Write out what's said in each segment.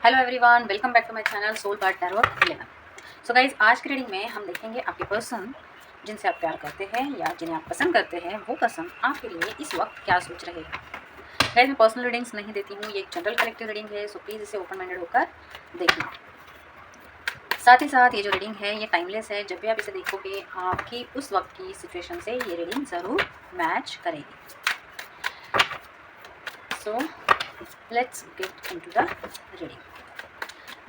Hello everyone, welcome back to my channel soul part tarot 11। So guys, आज की reading में हम देखेंगे आपके पर्सन जिनसे आप प्यार करते हैं या जिन्हें आप पसंद करते हैं, वो पर्सन आपके लिए इस वक्त क्या सोच रहे हैं। गाइज, मैं पर्सनल रीडिंग्स नहीं देती हूँ, ये एक जनरल कलेक्टिव रीडिंग है, सो प्लीज़ इसे ओपन माइंडेड होकर देखिए। साथ ही साथ ये जो रीडिंग है ये टाइमलेस है। जब भी आप इसे देखोगे आपकी उस वक्त की सिचुएशन से ये रीडिंग ज़रूर मैच करेगी। So let's get into the reading.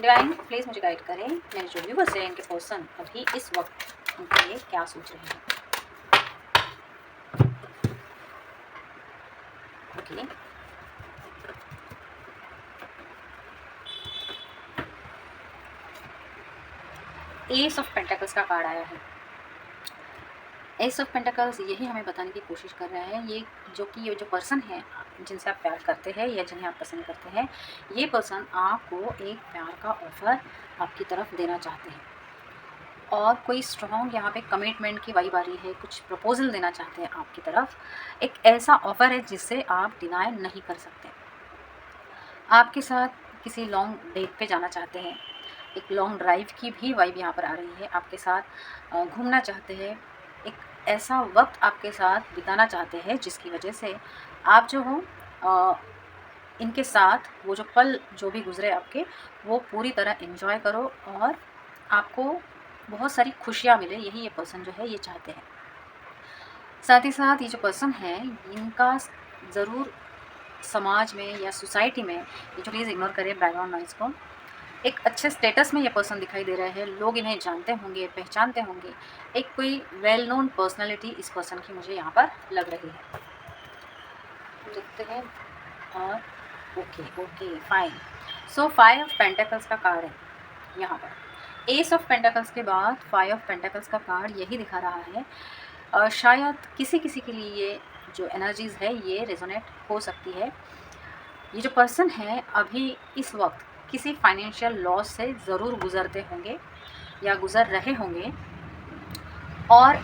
Divine please मुझे गाइड करें, मेरे जो व्यूवर्स हैं इनके पर्सन अभी इस वक्त उनके लिए क्या सोच रहे हैं। ओके, एस ऑफ पेंटाकल्स का कार्ड आया है। एस ऑफ पेंटाकल्स यही हमें बताने की कोशिश कर रहा है ये जो पर्सन है जिनसे आप प्यार करते हैं या जिन्हें आप पसंद करते हैं, ये पर्सन आपको एक प्यार का ऑफर आपकी तरफ देना चाहते हैं और कोई स्ट्रॉन्ग यहाँ पे कमिटमेंट की वाइब आ रही है। कुछ प्रपोजल देना चाहते हैं आपकी तरफ। एक ऐसा ऑफर है जिससे आप डिनाई नहीं कर सकते। आपके साथ किसी लॉन्ग डेट पे जाना चाहते हैं, एक लॉन्ग ड्राइव की भी वाइब यहाँ पर आ रही है। आपके साथ घूमना चाहते हैं, एक ऐसा वक्त आपके साथ बिताना चाहते हैं जिसकी वजह से आप जो हो इनके साथ वो जो पल जो भी गुजरे आपके, वो पूरी तरह एंजॉय करो और आपको बहुत सारी खुशियाँ मिले। यही ये पर्सन जो है ये चाहते हैं। साथ ही साथ ये जो पर्सन है इनका ज़रूर समाज में या सोसाइटी में, ये जो प्लीज़ इग्नोर करें बैकग्राउंड नॉइज़ को, एक अच्छे स्टेटस में ये पर्सन दिखाई दे रहे हैं। लोग इन्हें जानते होंगे, पहचानते होंगे। एक कोई वेल नोन पर्सनैलिटी इस पर्सन की मुझे यहाँ पर लग रही है। देखते हैं और okay fine. So 5 of pentacles का कार्ड है यहाँ पर। एस ऑफ पेंटिकल्स के बाद 5 ऑफ पेंटिकल्स का कार्ड यही दिखा रहा है। शायद किसी के लिए ये जो एनर्जीज़ है ये रेजोनेट हो सकती है। ये जो पर्सन है अभी इस वक्त किसी फाइनेंशियल लॉस से ज़रूर गुज़रते होंगे या गुज़र रहे होंगे, और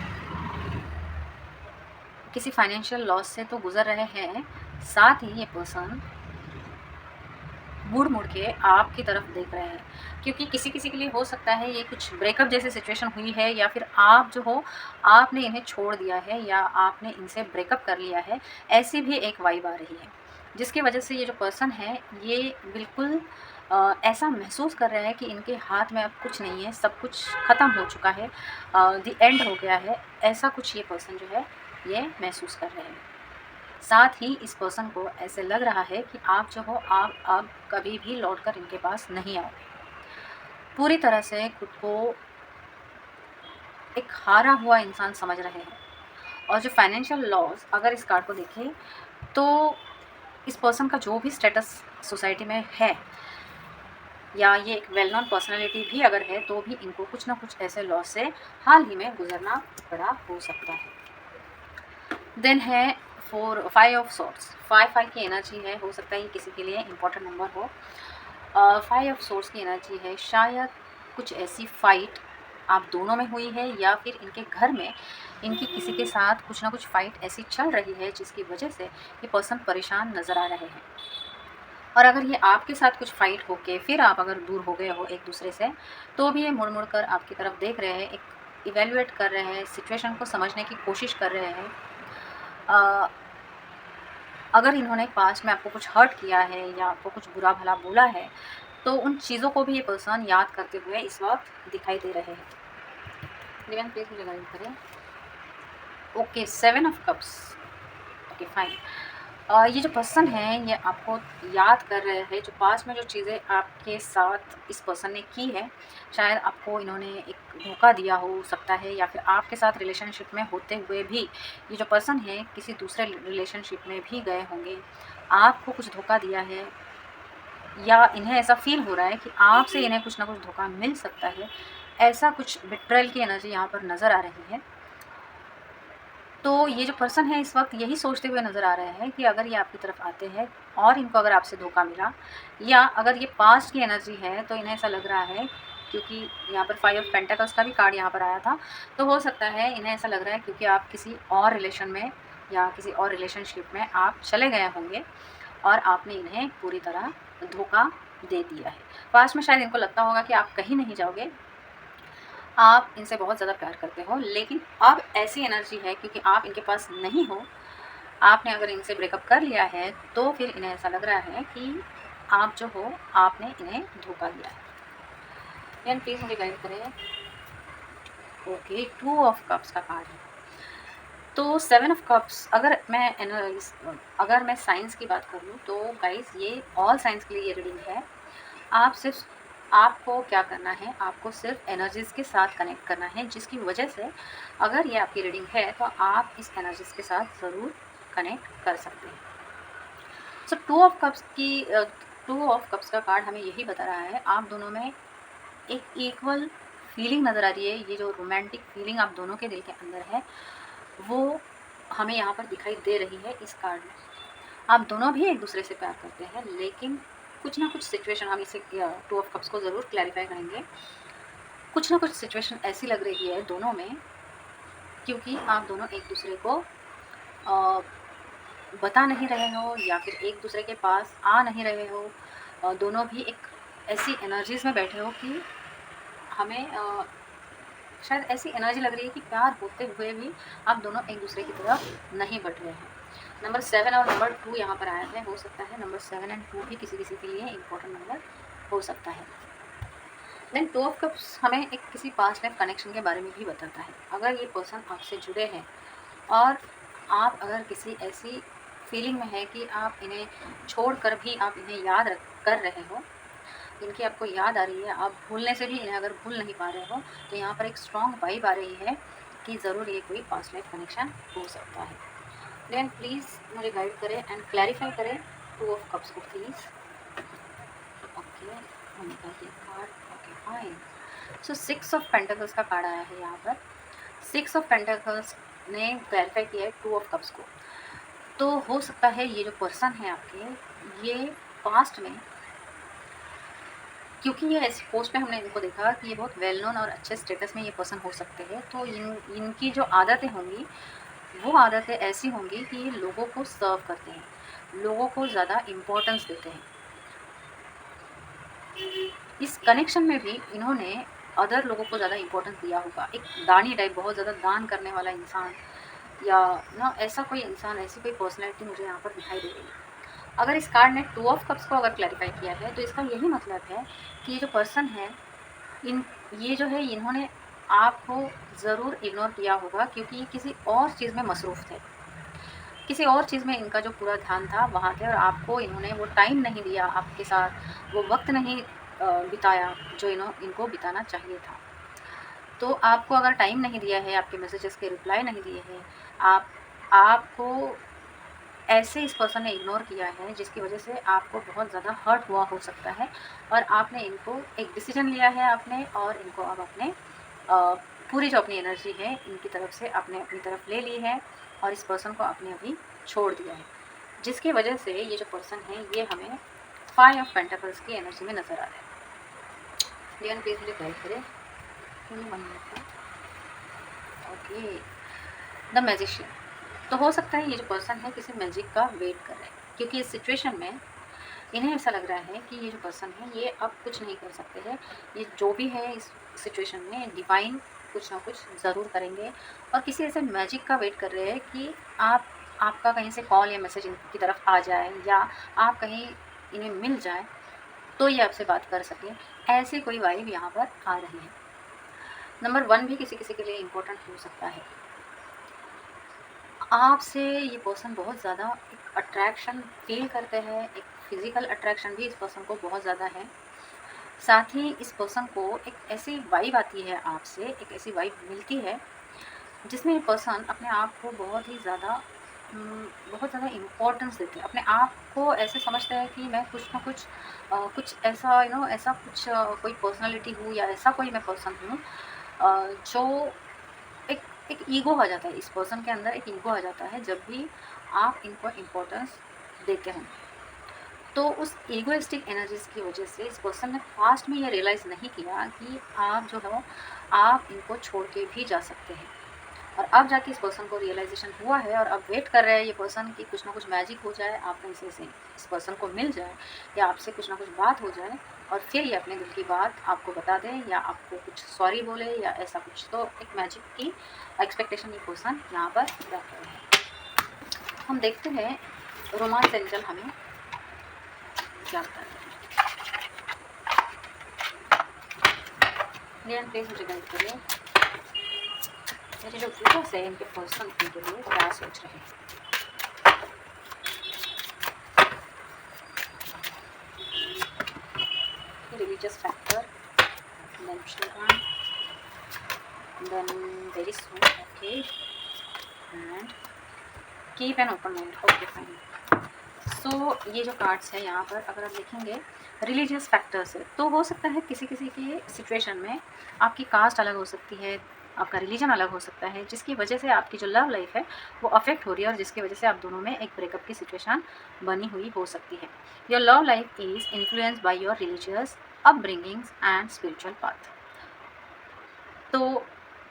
किसी फाइनेंशियल लॉस से तो गुज़र रहे हैं, साथ ही ये पर्सन मुड़ के आपकी तरफ देख रहे हैं। क्योंकि किसी के लिए हो सकता है ये कुछ ब्रेकअप जैसी सिचुएशन हुई है, या फिर आप जो हो आपने इन्हें छोड़ दिया है या आपने इनसे ब्रेकअप कर लिया है। ऐसी भी एक वाइब आ रही है जिसकी वजह से ये जो पर्सन है ये बिल्कुल ऐसा महसूस कर रहे हैं कि इनके हाथ में अब कुछ नहीं है, सब कुछ ख़त्म हो चुका है, द एंड हो गया है। ऐसा कुछ ये पर्सन जो है ये महसूस कर रहे हैं। साथ ही इस पर्सन को ऐसे लग रहा है कि आप जो हो आप अब कभी भी लौटकर इनके पास नहीं आओगे। पूरी तरह से खुद को एक हारा हुआ इंसान समझ रहे हैं। और जो फाइनेंशियल लॉस, अगर इस कार्ड को देखें तो इस पर्सन का जो भी स्टेटस सोसाइटी में है या ये एक वेल नोन पर्सनालिटी भी अगर है, तो भी इनको कुछ ना कुछ ऐसे लॉस से हाल ही में गुजरना पड़ा हो सकता है। देन है 5 ऑफ सोर्ड्स। 5 की एनर्जी है, हो सकता है ये किसी के लिए इंपॉर्टेंट नंबर हो। 5 ऑफ सोर्ड्स की एनर्जी है, शायद कुछ ऐसी फाइट आप दोनों में हुई है या फिर इनके घर में इनकी किसी के साथ कुछ ना कुछ फाइट ऐसी चल रही है जिसकी वजह से ये पर्सन परेशान नज़र आ रहे हैं। और अगर ये आपके साथ कुछ फाइट होके फिर आप अगर दूर हो गए हो एक दूसरे से, तो भी ये मुड़ कर आपकी तरफ देख रहे हैं, एक इवेल्युएट कर रहे हैं, सिचुएशन को समझने की कोशिश कर रहे हैं। अगर इन्होंने पास्ट में आपको कुछ हर्ट किया है या आपको कुछ बुरा भला बोला है, तो उन चीज़ों को भी ये पर्सन याद करते हुए इस वक्त दिखाई दे रहे हैं। डिवाइन प्लीज मुझे गाइड करें। Okay, 7 of cups. Okay fine. ये जो पर्सन है ये आपको याद कर रहे हैं, जो पास्ट में जो चीज़ें आपके साथ इस पर्सन ने की है। शायद आपको इन्होंने एक धोखा दिया हो सकता है, या फिर आपके साथ रिलेशनशिप में होते हुए भी ये जो पर्सन है किसी दूसरे रिलेशनशिप में भी गए होंगे, आपको कुछ धोखा दिया है, या इन्हें ऐसा फील हो रहा है कि आपसे इन्हें कुछ ना कुछ धोखा मिल सकता है। ऐसा कुछ बिट्रेयल की एनर्जी यहाँ पर नज़र आ रही है। तो ये जो पर्सन है इस वक्त यही सोचते हुए नज़र आ रहे हैं कि अगर ये आपकी तरफ आते हैं और इनको अगर आपसे धोखा मिला, या अगर ये पास्ट की एनर्जी है, तो इन्हें ऐसा लग रहा है, क्योंकि यहाँ पर 5 ऑफ पेंटिकल्स का भी कार्ड यहाँ पर आया था, तो हो सकता है इन्हें ऐसा लग रहा है क्योंकि आप किसी और रिलेशन में या किसी और रिलेशनशिप में आप चले गए होंगे और आपने इन्हें पूरी तरह धोखा दे दिया है। पास्ट में शायद इनको लगता होगा कि आप कहीं नहीं जाओगे, आप इनसे बहुत ज़्यादा प्यार करते हो, लेकिन अब ऐसी एनर्जी है क्योंकि आप इनके पास नहीं हो, आपने अगर इनसे ब्रेकअप कर लिया है, तो फिर इन्हें ऐसा लग रहा है कि आप जो हो, आपने इन्हें धोखा दिया है। देन प्लीज़ मुझे गाइड करें। ओके, 2 ऑफ कप्स का कार्ड है। तो 7 ऑफ कप्स, अगर मैं साइंस की बात करूँ तो गाइस ये ऑल साइंस के लिए ये रीडिंग है। आपको क्या करना है, आपको सिर्फ एनर्जीज़ के साथ कनेक्ट करना है, जिसकी वजह से अगर ये आपकी रीडिंग है तो आप इस एनर्जीज़ के साथ ज़रूर कनेक्ट कर सकते हैं। सो 2 ऑफ कप्स का कार्ड हमें यही बता रहा है, आप दोनों में एक इक्वल फीलिंग नज़र आ रही है। ये जो रोमांटिक फीलिंग आप दोनों के दिल के अंदर है, वो हमें यहाँ पर दिखाई दे रही है इस कार्ड में। आप दोनों भी एक दूसरे से प्यार करते हैं, लेकिन कुछ ना कुछ सिचुएशन, हम इसे 2 ऑफ कप्स को ज़रूर क्लैरिफाई करेंगे। कुछ ना कुछ सिचुएशन ऐसी लग रही है दोनों में, क्योंकि आप दोनों एक दूसरे को बता नहीं रहे हो या फिर एक दूसरे के पास आ नहीं रहे हो। दोनों भी एक ऐसी एनर्जीज़ में बैठे हो कि हमें शायद ऐसी एनर्जी लग रही है कि प्यार होते हुए भी आप दोनों एक दूसरे की तरफ नहीं बढ़ रहे हैं। नंबर 7 और नंबर 2 यहाँ पर आया है, हो सकता है नंबर 7 एंड 2 भी किसी किसी के लिए इम्पोर्टेंट नंबर हो सकता है। देन 2 ऑफ कप्स हमें एक किसी पास्ट लाइफ कनेक्शन के बारे में भी बताता है। अगर ये पर्सन आपसे जुड़े हैं और आप अगर किसी ऐसी फीलिंग में है कि आप इन्हें छोड़कर भी आप इन्हें कर रहे हो, इनकी आपको याद आ रही है, आप भूलने से भी इन्हें अगर भूल नहीं पा रहे हो, तो यहाँ पर एक स्ट्रॉन्ग वाइब आ रही है कि ज़रूर ये कोई पास्ट लाइफ कनेक्शन हो सकता है। देन प्लीज़ मुझे गाइड करें एंड क्लैरिफाई करें 2 ऑफ कप्स को please. Okay, card, okay fine. So 6 of pentacles का कार्ड आया है यहाँ पर। 6 ऑफ पेंटिकल्स ने क्लैरिफाई किया है 2 ऑफ कप्स को। तो हो सकता है ये जो पर्सन है आपके, ये पास्ट में, क्योंकि ये ऐसी पोस्ट में हमने इनको देखा कि ये बहुत वेल नोन और अच्छे स्टेटस में ये पर्सन हो सकते हैं, तो इनकी जो आदतें होंगी वो आदतें ऐसी होंगी कि ये लोगों को सर्व करते हैं, लोगों को ज़्यादा इम्पोर्टेंस देते हैं। इस कनेक्शन में भी इन्होंने अदर लोगों को ज़्यादा इम्पोर्टेंस दिया होगा। एक दानी टाइप, बहुत ज़्यादा दान करने वाला इंसान, या ना ऐसा कोई इंसान, ऐसी कोई पर्सनैलिटी मुझे यहाँ पर दिखाई दे रही है। अगर इस कार्ड ने 2 ऑफ कप्स को अगर क्लैरिफाई किया है, तो इसका यही मतलब है कि ये जो पर्सन है, ये जो है, इन्होंने आपको ज़रूर इग्नोर किया होगा, क्योंकि ये किसी और चीज़ में मसरूफ़ थे। किसी और चीज़ में इनका जो पूरा ध्यान था वहाँ थे, और आपको इन्होंने वो टाइम नहीं दिया, आपके साथ वो वक्त नहीं बिताया जो इनको बिताना चाहिए था। तो आपको अगर टाइम नहीं दिया है, आपके मैसेजेस के रिप्लाई नहीं दिए हैं, आपको ऐसे इस पर्सन ने इग्नोर किया है, जिसकी वजह से आपको बहुत ज़्यादा हर्ट हुआ हो सकता है, और आपने इनको एक डिसीजन लिया है आपने, और इनको अब अपने पूरी जो अपनी एनर्जी है इनकी तरफ से आपने अपनी तरफ ले ली है, और इस पर्सन को आपने अभी छोड़ दिया है, जिसकी वजह से ये जो पर्सन है ये हमें 5 ऑफ पेंटिकल्स की एनर्जी में नज़र आ रहा है। डियन प्लीज मुझे गाइड करें। Okay, the magician. तो हो सकता है ये जो पर्सन है किसी मैजिक का वेट कर रहे हैं, क्योंकि इस सिचुएशन में इन्हें ऐसा लग रहा है कि ये जो पर्सन है ये अब कुछ नहीं कर सकते हैं, ये जो भी है इस सिचुएशन में डिवाइन कुछ ना कुछ ज़रूर करेंगे, और किसी ऐसे मैजिक का वेट कर रहे हैं कि आपका कहीं से कॉल या मैसेज इनकी तरफ आ जाए, या आप कहीं इन्हें मिल जाए तो ये आपसे बात कर सकें। ऐसी कोई वाइब यहाँ पर आ रही है। नंबर 1 भी किसी किसी के लिए इम्पोर्टेंट हो सकता है। आपसे ये पर्सन बहुत ज़्यादा एक अट्रैक्शन फ़ील करते हैं, एक फ़िज़िकल अट्रैक्शन भी इस पर्सन को बहुत ज़्यादा है। साथ ही इस पर्सन को एक ऐसी वाइब आती है आपसे, एक ऐसी वाइब मिलती है जिसमें ये पर्सन अपने आप को बहुत ज़्यादा इम्पोर्टेंस देते हैं। अपने आप को ऐसे समझते हैं कि मैं कुछ ना कुछ कुछ ऐसा ऐसा कुछ कोई पर्सनैलिटी हूँ, या ऐसा कोई मैं पर्सन हूँ जो एक एक ईगो आ जाता है, इस पर्सन के अंदर एक ईगो आ जाता है जब भी आप इनको इम्पोर्टेंस देते हैं। तो उस ईगोइस्टिक एनर्जीज़ की वजह से इस पर्सन ने पास्ट में ये रियलाइज़ नहीं किया कि आप जो है आप इनको छोड़ के भी जा सकते हैं। और अब जाके इस पर्सन को रियलाइजेशन हुआ है और अब वेट कर रहे हैं ये पर्सन कि कुछ ना कुछ मैजिक हो जाए, आप कहीं से इस पर्सन को मिल जाए या आपसे कुछ ना कुछ बात हो जाए और फिर ये अपने दिल की बात आपको बता दें या आपको कुछ सॉरी बोले या ऐसा कुछ। तो एक मैजिक की एक्सपेक्टेशन ये पर्सन यहाँ पर रख रहे हैं। हम देखते हैं रोमांस एंजल हमें क्या बताते हैं। प्लीज मुझे गाइड करिए, मेरे जो व्यूअर्स है इनके पर्सन इनके लिए क्या सोच रहे हैं। Religious factor, then children, then very soon, okay, and keep an open mind, okay fine। सो ये जो कार्ड्स है यहाँ पर अगर आप देखेंगे रिलीजियस फैक्टर्स है, तो हो सकता है किसी किसी के सिचुएशन में आपकी कास्ट अलग हो सकती है, आपका रिलीजन अलग हो सकता है, जिसकी वजह से आपकी जो लव लाइफ है वो अफेक्ट हो रही है और जिसकी वजह से आप दोनों में एक ब्रेकअप की सिचुएशन बनी हुई हो सकती है। Your love life is influenced by your religious upbringings and spiritual path. तो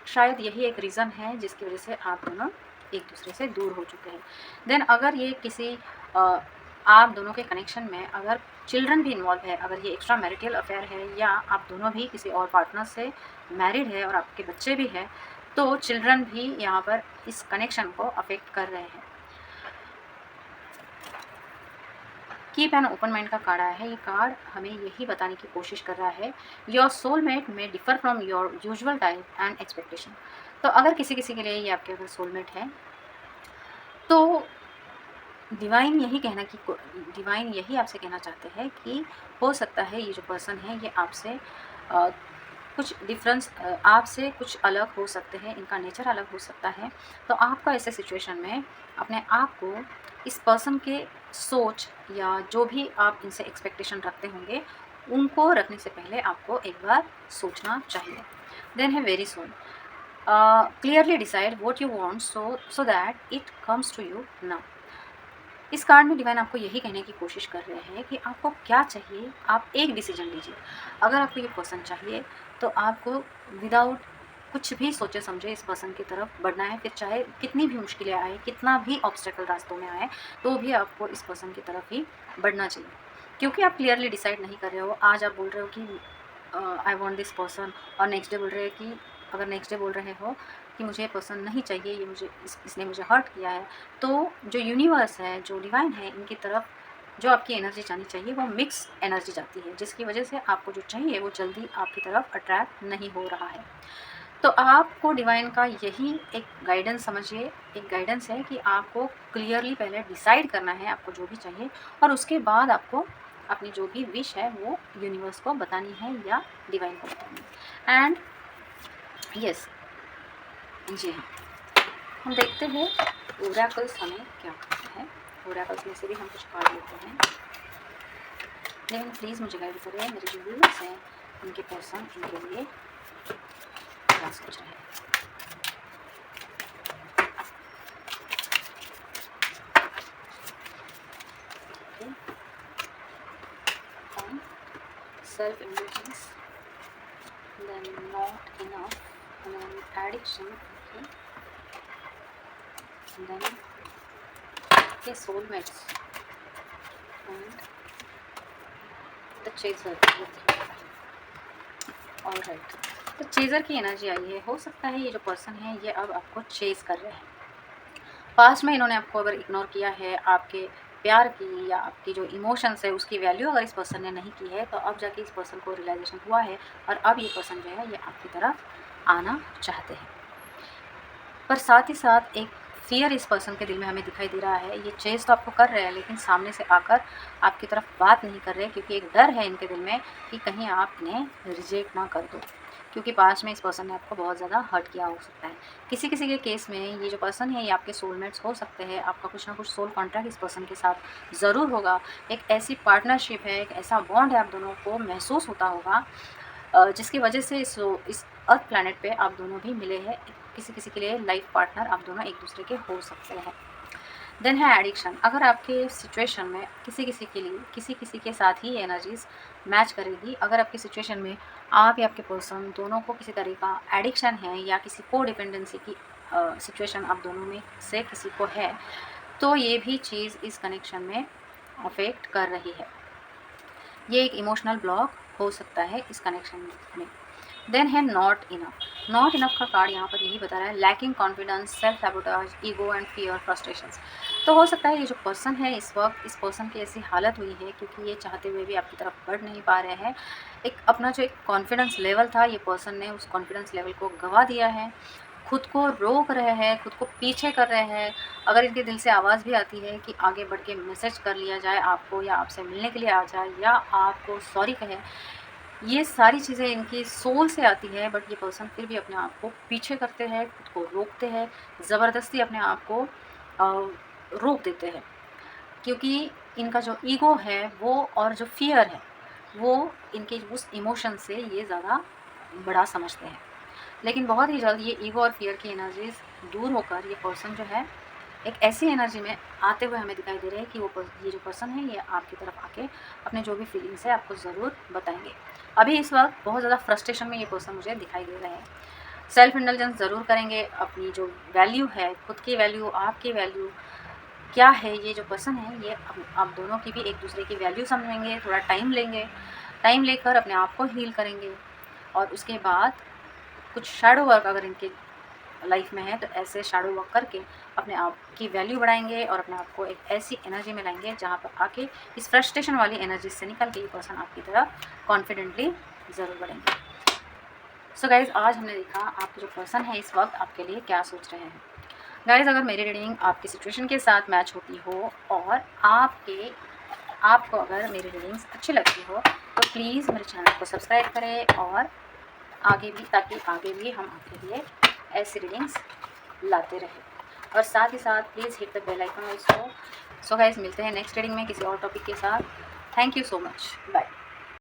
शायद यही एक रीज़न है जिसकी वजह से आप दोनों एक दूसरे से दूर हो चुके हैं। देन अगर ये किसी आप दोनों के कनेक्शन में अगर चिल्ड्रन भी इन्वॉल्व है, अगर ये एक्स्ट्रा मैरिटल अफेयर है या आप दोनों भी किसी और पार्टनर से मैरिड है और आपके बच्चे भी हैं, तो चिल्ड्रन भी यहाँ पर इस कनेक्शन को अफेक्ट कर रहे हैं। कीप एन ओपन माइंड का कार्ड आया है। ये कार्ड हमें यही बताने की कोशिश कर रहा है योर सोलमेट में differ from your usual type and expectation. तो अगर किसी किसी के लिए ये आपके अगर सोलमेट है तो डिवाइन यही आपसे कहना चाहते हैं कि हो सकता है ये जो पर्सन है ये आपसे कुछ डिफरेंस, आपसे कुछ अलग हो सकते हैं, इनका नेचर अलग हो सकता है। तो आपको ऐसे सिचुएशन में अपने आप को इस पर्सन के सोच या जो भी आप इनसे एक्सपेक्टेशन रखते होंगे उनको रखने से पहले आपको एक बार सोचना चाहिए। देन है very soon, clearly decide what you want so that it comes to you now. इस कार्ड में डिवाइन आपको यही कहने की कोशिश कर रहे हैं कि आपको क्या चाहिए, आप एक डिसीजन लीजिए। अगर आपको ये पर्सन चाहिए तो आपको विदाउट कुछ भी सोचे समझे इस पर्सन की तरफ बढ़ना है, फिर चाहे कितनी भी मुश्किलें आए, कितना भी ऑब्स्टेकल रास्तों में आए, तो भी आपको इस पर्सन की तरफ ही बढ़ना चाहिए। क्योंकि आप क्लियरली डिसाइड नहीं कर रहे हो। आज आप बोल रहे हो कि आई वॉन्ट दिस पर्सन और नेक्स्ट डे बोल रहे हैं कि अगर नेक्स्ट डे बोल रहे हो कि मुझे पसंद नहीं चाहिए, ये मुझे इसने मुझे हर्ट किया है, तो जो यूनिवर्स है, जो डिवाइन है, इनकी तरफ जो आपकी एनर्जी जानी चाहिए वो मिक्स एनर्जी जाती है, जिसकी वजह से आपको जो चाहिए वो जल्दी आपकी तरफ अट्रैक्ट नहीं हो रहा है। तो आपको डिवाइन का यही एक गाइडेंस समझिए, एक गाइडेंस है कि आपको क्लियरली पहले डिसाइड करना है आपको जो भी चाहिए और उसके बाद आपको अपनी जो भी विश है वो यूनिवर्स को बतानी है या डिवाइन को बतानी है। एंड यस, जी हाँ, हम देखते हैं ओरेकल्स हमें क्या कहते हैं। ओरेकल्स में से भी हम कुछ कार्ड लेते हैं। लेकिन प्लीज़ मुझे गाइड करें, मेरे जो व्यूअर्स हैं उनके पर्सन इनके लिए क्या सोच रहे हैं। Self indulgence, then not enough, and then addiction, okay, and then okay, soulmates and the chaser, okay, all right। तो चेज़र की एनर्जी आई है। हो सकता है ये जो पर्सन है ये अब आपको चेज़ कर रहे हैं। पास्ट में इन्होंने आपको अगर इग्नोर किया है, आपके प्यार की या आपकी जो इमोशंस है उसकी वैल्यू अगर इस पर्सन ने नहीं की है, तो अब जाके इस पर्सन को रियलाइजेशन हुआ है और अब ये पर्सन जो है ये आपकी तरफ आना चाहते हैं। पर साथ ही साथ एक फियर इस पर्सन के दिल में हमें दिखाई दे रहा है। ये चेज़ तो आपको कर रहे हैं लेकिन सामने से आकर आपकी तरफ बात नहीं कर रहे, क्योंकि एक डर है इनके दिल में कि कहीं आप इन्हें रिजेक्ट ना कर दो, क्योंकि पास्ट में इस पर्सन ने आपको बहुत ज़्यादा हर्ट किया हो सकता है। किसी किसी के केस में ये जो पर्सन है ये आपके सोलमेट्स हो सकते हैं। आपका कुछ ना कुछ सोल कॉन्ट्रैक्ट इस पर्सन के साथ ज़रूर होगा। एक ऐसी पार्टनरशिप है, एक ऐसा बॉन्ड है, आप दोनों को महसूस होता होगा जिसकी वजह से इस अर्थ प्लैनेट पे आप दोनों भी मिले हैं। किसी किसी के लिए लाइफ पार्टनर आप दोनों एक दूसरे के हो सकते हैं। देन है एडिक्शन। अगर आपके सिचुएशन में किसी किसी के लिए किसी किसी के साथ ही एनर्जीज मैच करेगी, अगर आपकी सिचुएशन में आप या आपके पर्सन दोनों को किसी तरह का एडिक्शन है या किसी को डिपेंडेंसी की सिचुएशन आप दोनों में से किसी को है, तो ये भी चीज़ इस कनेक्शन में अफेक्ट कर रही है। ये एक इमोशनल ब्लॉक हो सकता है इस कनेक्शन में। देन है नॉट इनफ। नॉट इनफ का कार्ड यहाँ पर यही बता रहा है lacking confidence, self sabotage, ego and fear, frustrations. तो हो सकता है ये जो पर्सन है इस वक्त, इस पर्सन की ऐसी हालत हुई है क्योंकि ये चाहते हुए भी आपकी तरफ बढ़ नहीं पा रहे हैं। एक अपना जो एक कॉन्फिडेंस लेवल था, ये पर्सन ने उस कॉन्फिडेंस लेवल को गंवा दिया है, खुद को रोक रहे हैं, खुद को पीछे कर रहे हैं। अगर इनके दिल से आवाज़ भी आती है कि आगे बढ़ के मैसेज कर लिया जाए आपको, या आपसे मिलने के लिए आ जाए, या आपको सॉरी कहे, ये सारी चीज़ें इनकी सोल से आती है, बट ये पर्सन फिर भी अपने आप को पीछे करते हैं, खुद को रोकते हैं, ज़बरदस्ती अपने आप को रोक देते हैं, क्योंकि इनका जो ईगो है वो और जो फियर है वो इनके उस इमोशन से ये ज़्यादा बड़ा समझते हैं। लेकिन बहुत ही जल्द ये ईगो और फियर की एनर्जीज दूर होकर ये पर्सन जो है एक ऐसी एनर्जी में आते हुए हमें दिखाई दे रहे हैं कि ये जो पर्सन है ये आपकी तरफ आके अपने जो भी फीलिंग्स है आपको ज़रूर बताएंगे। अभी इस वक्त बहुत ज़्यादा फ्रस्ट्रेशन में ये पर्सन मुझे दिखाई दे रहे हैं। सेल्फ इंटेलिजेंस ज़रूर करेंगे, अपनी जो वैल्यू है, खुद की वैल्यू, आपकी वैल्यू क्या है, ये जो पर्सन है ये आप दोनों की भी एक दूसरे की वैल्यू समझेंगे, थोड़ा टाइम लेंगे, टाइम लेकर अपने आप को हील करेंगे, और उसके बाद कुछ शैडो वर्क अगर इनके लाइफ में है तो ऐसे शैडो वर्क करके अपने आप की वैल्यू बढ़ाएंगे और अपने आप को एक ऐसी एनर्जी में लाएंगे जहाँ पर आके इस फ्रस्ट्रेशन वाली एनर्जी से निकल के ये पर्सन आपकी तरफ कॉन्फिडेंटली ज़रूर बढ़ेंगे। सो गाइज़, आज हमने देखा आपके जो पर्सन है इस वक्त आपके लिए क्या सोच रहे हैं। गाइज़, अगर मेरी रीडिंग आपकी सिचुएशन के साथ मैच होती हो और आपको अगर मेरी रीडिंग्स अच्छी लगती हो तो प्लीज़ मेरे चैनल को सब्सक्राइब करें, और आगे भी, ताकि आगे भी हम आपके लिए ऐसी रीडिंग्स लाते रहें। और साथ ही साथ please hit the bell icon also. So guys, मिलते हैं नेक्स्ट रीडिंग में किसी और टॉपिक के साथ। Thank you so much, bye.